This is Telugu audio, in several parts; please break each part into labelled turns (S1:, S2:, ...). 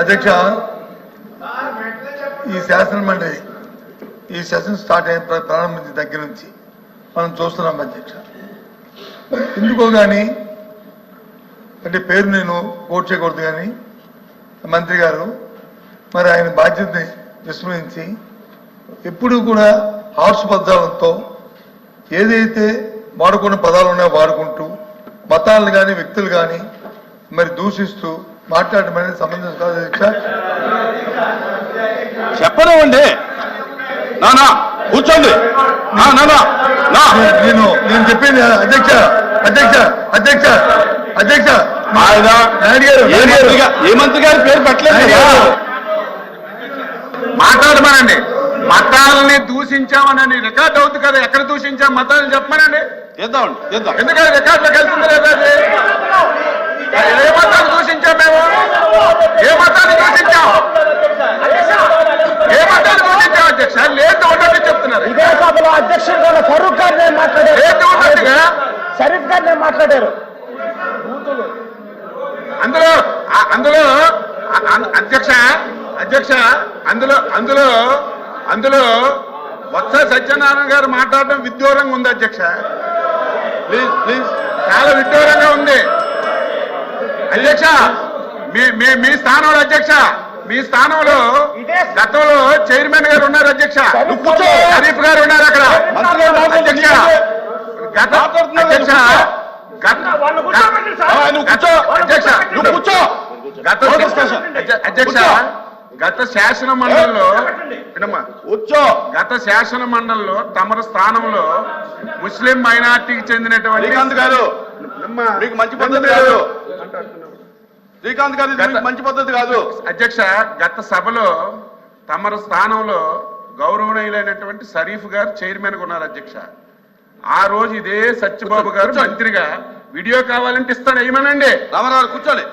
S1: అధ్యక్ష, ఈ శాసన మండలి ఈ సెషన్ స్టార్ట్ అయిన ప్రారంభించిన దగ్గర నుంచి మనం చూస్తున్నాం అధ్యక్ష. ఎందుకో కానీ అంటే పేరు నేను కోట్ చేయకూడదు కానీ మంత్రి గారు మరి ఆయన బాధ్యతని విస్మరించి ఎప్పుడూ కూడా హార్ష్ పదాలతో ఏదైతే వాడుకున్న పదాలు ఉన్నాయో వాడుకుంటూ మతాలను కానీ వ్యక్తులు కానీ మరి దూషిస్తూ మాట్లాడడం అనేది సంబంధం కాదు అధ్యక్ష.
S2: చెప్పనివ్వండి, నానా కూర్చోండి.
S1: నేను చెప్పింది అధ్యక్ష అధ్యక్ష అధ్యక్ష అధ్యక్ష
S2: ఏ మంత్రి గారి పేరు పెట్టలేదు.
S3: మాట్లాడమనండి. మతాలని దూషించామని రికార్డ్ అవుతుంది కదా, ఎక్కడ దూషించాం మతాలను చెప్పమనండి. ఎందుకంటే రికార్డులోకి వెళ్తుంది లేదా? ఏ మతాన్ని దూషించాం మేము? ఏ మతాన్ని దూషించాం? ఏ మతాన్ని దూషించాం అధ్యక్ష? లేదు ఉన్నట్టు చెప్తున్నారు.
S4: ఇదే సభలో అధ్యక్షుడు ఫరూక్ గారిని మాట్లాడారు,
S3: లేదు ఉన్నట్టుగా
S4: షరీఫ్ గారిని మాట్లాడారు.
S3: అందులో అందులో అధ్యక్ష అధ్యక్ష అందులో అందులో అందులో వత్స సత్యనారాయణ గారు మాట్లాడడం విడ్డూరంగా ఉంది అధ్యక్ష. ప్లీజ్ ప్లీజ్, చాలా విడ్డూరంగా ఉంది అధ్యక్ష. మీ స్థానంలో అధ్యక్ష, మీ స్థానంలో గతంలో చైర్మన్ గారు ఉన్నారు అధ్యక్ష, షరీఫ్ గారు ఉన్నారు అక్కడ అధ్యక్ష. అధ్యక్ష గత శాసన మండలిలో తమరు స్థానంలో ముస్లిం మైనార్టీకి చెందినటువంటి
S2: శ్రీకాంత్ గారు మీకు మంచి పద్ధతి కాదు. శ్రీకాంత్ గారు మంచి పద్ధతి కాదు
S3: అధ్యక్ష. గత సభలో తమరు స్థానంలో గౌరవనీయులైనటువంటి షరీఫ్ గారు చైర్మన్ గా ఉన్నారు అధ్యక్ష. ఆ రోజు ఇదే సత్యబాబు గారు మంత్రిగా వీడియో కావాలంటే ఇస్తాను, వేయమనండి.
S2: రామారావు కూర్చోండి,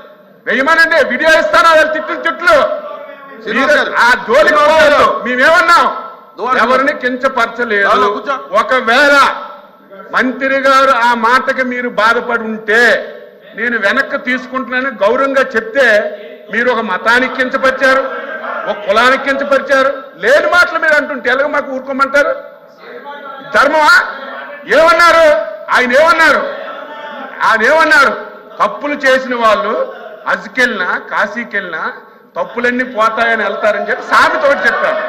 S3: వేయమనండి, వీడియో ఇస్తాను. వాళ్ళు చుట్లు ఆ జోలికి పోవద్దు. మేమేమన్నాం? ఎవరిని కించపరచలేదు. ఒకవేళ మంత్రి గారు ఆ మాటకి మీరు బాధపడి ఉంటే నేను వెనక్కి తీసుకుంటున్నాను గౌరవంగా చెప్తే మీరు ఒక మతానికి కించపరిచారు, ఒక కులానికి కించపరిచారు. లేని మాటలు మీరు అంటుంటే ఎలాగ మాకు ఊరుకోమంటారు? ధర్మమా? ఏమన్నారు ఆయన? ఏమన్నారు? తప్పులు చేసిన వాళ్ళు హజ్కెళ్ళినా కాశీకెళ్ళినా తప్పులన్నీ పోతాయని వెళ్తారని చెప్పి సామెతోటి చెప్పారు.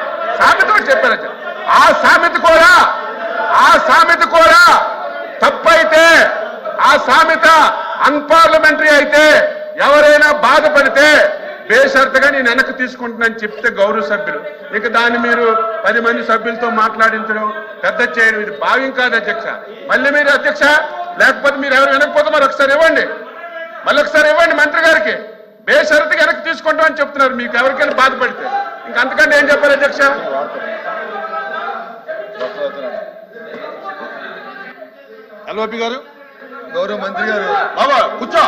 S3: ఆ సామెత కూడా తప్పైతే, ఆ సామెత అన్పార్లమెంటరీ అయితే, ఎవరైనా బాధపడితే బేషరతుగా నేను వెనక్కి తీసుకుంటున్నాను చెప్తే గౌరవ సభ్యులు ఇక దాన్ని మీరు 10 మంది సభ్యులతో మాట్లాడించడం పెద్ద చేయడం ఇది భావ్యం కాదు అధ్యక్ష. మళ్ళీ మీరు అధ్యక్ష, లేకపోతే మీరు ఎవరు వెనకపోతే మరి ఒకసారి ఇవ్వండి, మళ్ళీ ఒకసారి ఇవ్వండి మంత్రి గారికి. బేషరతుగా వెనక్కి తీసుకుంటాం అని చెప్తున్నారు. మీకు ఎవరికైనా బాధపడితే ఇంకంతకంటే ఏం చెప్పారు అధ్యక్ష?
S2: ఎల్ఓపి గారు,
S1: గౌరవ మంత్రి గారు
S2: కూర్చో.